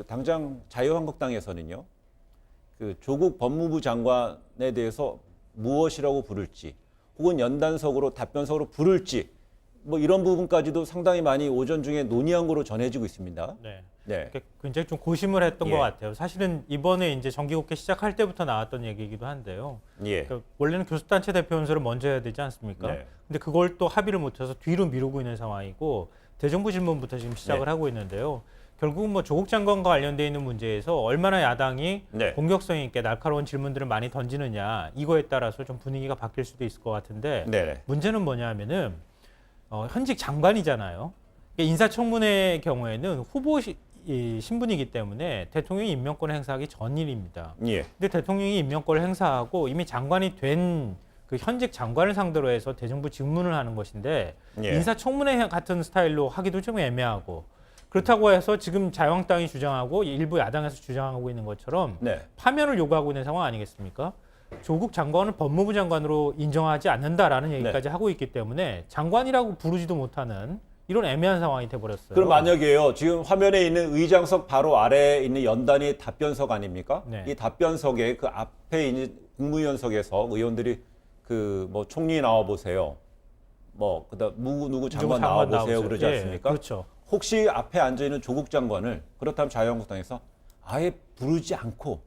당장 자유한국당에서는요, 조국 법무부 장관에 대해서 무엇이라고 부를지, 혹은 연단석으로 답변석으로 부를지, 뭐 이런 부분까지도 상당히 많이 오전 중에 논의한 거로 전해지고 있습니다. 네. 네. 굉장히 좀 고심을 했던 예. 것 같아요. 사실은 이번에 이제 정기국회 시작할 때부터 나왔던 얘기이기도 한데요. 예. 그러니까 원래는 교섭단체 대표 연설을 먼저 해야 되지 않습니까? 네. 근데 그걸 또 합의를 못해서 뒤로 미루고 있는 상황이고 대정부 질문부터 지금 시작을 네. 하고 있는데요. 결국은 뭐 조국 장관과 관련돼 있는 문제에서 얼마나 야당이 네. 공격성 있게 날카로운 질문들을 많이 던지느냐 이거에 따라서 좀 분위기가 바뀔 수도 있을 것 같은데 네. 문제는 뭐냐면은 현직 장관이잖아요. 인사청문회의 경우에는 후보 신분이기 때문에 대통령이 임명권을 행사하기 전 일입니다. 예. 근데 대통령이 임명권을 행사하고 이미 장관이 된 그 현직 장관을 상대로 해서 대정부 질문을 하는 것인데 예. 인사청문회 같은 스타일로 하기도 좀 애매하고 그렇다고 해서 지금 자유한국당이 주장하고 일부 야당에서 주장하고 있는 것처럼 네. 파면을 요구하고 있는 상황 아니겠습니까? 조국 장관을 법무부 장관으로 인정하지 않는다라는 얘기까지 하고 있기 때문에 장관이라고 부르지도 못하는 이런 애매한 상황이 돼버렸어요. 그럼 만약에요, 지금 화면에 있는 의장석 바로 아래에 있는 연단이 답변석 아닙니까? 네. 이 답변석에 그 앞에 있는 국무위원석에서 의원들이 뭐 총리 나와 보세요. 그다음 누구 장관 나와 보세요 그러지 않습니까? 그렇죠. 혹시 앞에 앉아 있는 조국 장관을 그렇다면 자유한국당에서 아예 부르지 않고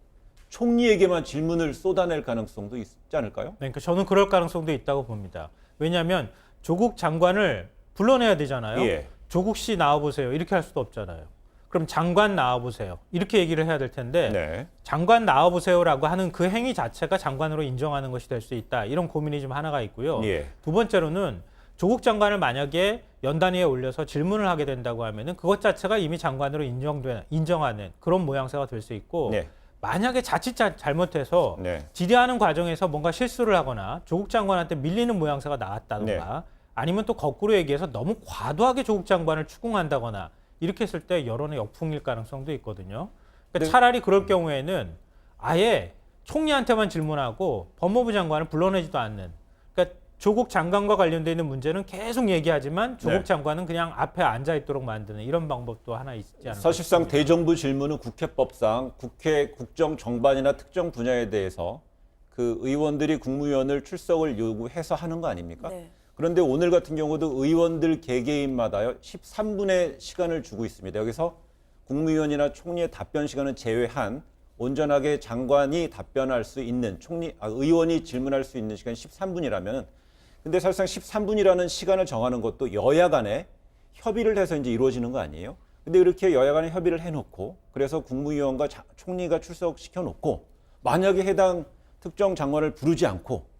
총리에게만 질문을 쏟아낼 가능성도 있지 않을까요? 네, 그러니까 저는 그럴 가능성도 있다고 봅니다. 왜냐하면 조국 장관을 불러내야 되잖아요. 예. 조국 씨 나와보세요. 이렇게 할 수도 없잖아요. 그럼 장관 나와보세요. 이렇게 얘기를 해야 될 텐데 네. 장관 나와보세요라고 하는 그 행위 자체가 장관으로 인정하는 것이 될 수 있다. 이런 고민이 좀 하나가 있고요. 예. 두 번째로는 조국 장관을 만약에 연단위에 올려서 질문을 하게 된다고 하면은 그것 자체가 이미 장관으로 인정하는 그런 모양새가 될 수 있고 네. 만약에 자칫 잘못해서 네. 질의하는 과정에서 뭔가 실수를 하거나 조국 장관한테 밀리는 모양새가 나왔다던가 아니면 또 거꾸로 얘기해서 너무 과도하게 조국 장관을 추궁한다거나 이렇게 했을 때 여론의 역풍일 가능성도 있거든요. 그러니까 차라리 그럴 경우에는 아예 총리한테만 질문하고 법무부 장관을 불러내지도 않는. 그러니까 조국 장관과 관련돼 있는 문제는 계속 얘기하지만 조국 장관은 그냥 앞에 앉아 있도록 만드는 이런 방법도 하나 있지 않을까? 사실상 대정부 질문은 국회법상 국회 국정 정반이나 특정 분야에 대해서 그 의원들이 국무위원을 출석을 요구해서 하는 거 아닙니까? 네. 그런데 오늘 같은 경우도 의원들 개개인마다요 13분의 시간을 주고 있습니다. 여기서 국무위원이나 총리의 답변 시간은 제외한 온전하게 장관이 답변할 수 있는 의원이 질문할 수 있는 시간이 13분이라면 근데 사실상 13분이라는 시간을 정하는 것도 여야 간에 협의를 해서 이제 이루어지는 거 아니에요? 근데 이렇게 여야 간에 협의를 해놓고 그래서 국무위원과 총리가 출석시켜 놓고 만약에 해당 특정 장관을 부르지 않고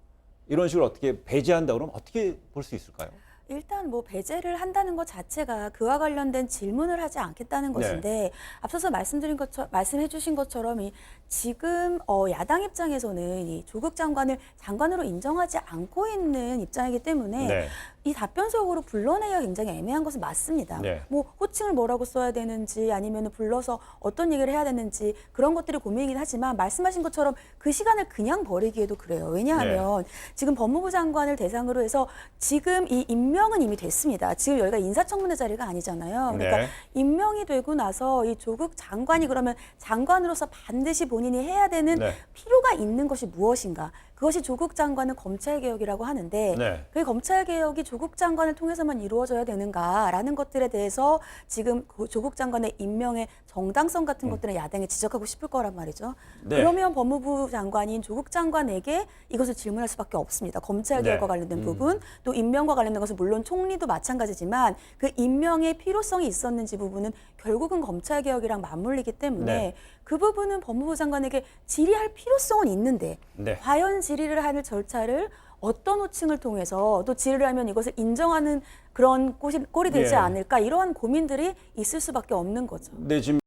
이런 식으로 어떻게 배제한다 그러면 어떻게 볼 수 있을까요? 일단 뭐 배제를 한다는 것 자체가 그와 관련된 질문을 하지 않겠다는 것인데 앞서서 말씀해 주신 것처럼 지금 야당 입장에서는 이 조국 장관을 장관으로 인정하지 않고 있는 입장이기 때문에 이 답변석으로 불러내기가 굉장히 애매한 것은 맞습니다. 뭐 호칭을 뭐라고 써야 되는지 아니면 불러서 어떤 얘기를 해야 되는지 그런 것들이 고민이긴 하지만 말씀하신 것처럼 그 시간을 그냥 버리기에도 그래요. 왜냐하면 지금 법무부 장관을 대상으로 해서 지금 이 임명은 이미 됐습니다. 지금 여기가 인사청문회 자리가 아니잖아요. 그러니까 임명이 되고 나서 이 조국 장관이 그러면 장관으로서 반드시 본인이 해야 되는 필요가 있는 것이 무엇인가? 그것이 조국 장관은 검찰개혁이라고 하는데 그 검찰개혁이 조국 장관을 통해서만 이루어져야 되는가라는 것들에 대해서 지금 조국 장관의 임명의 정당성 같은 것들을 야당이 지적하고 싶을 거란 말이죠. 그러면 법무부 장관인 조국 장관에게 이것을 질문할 수밖에 없습니다. 검찰개혁과 관련된 부분, 또 임명과 관련된 것은 물론 총리도 마찬가지지만 그 임명의 필요성이 있었는지 부분은 결국은 검찰개혁이랑 맞물리기 때문에 그 부분은 법무부 장관에게 질의할 필요성은 있는데 과연 질의를 하는 절차를 어떤 호칭을 통해서 또 질의를 하면 이것을 인정하는 그런 꼴이 되지 않을까 이러한 고민들이 있을 수밖에 없는 거죠. 지금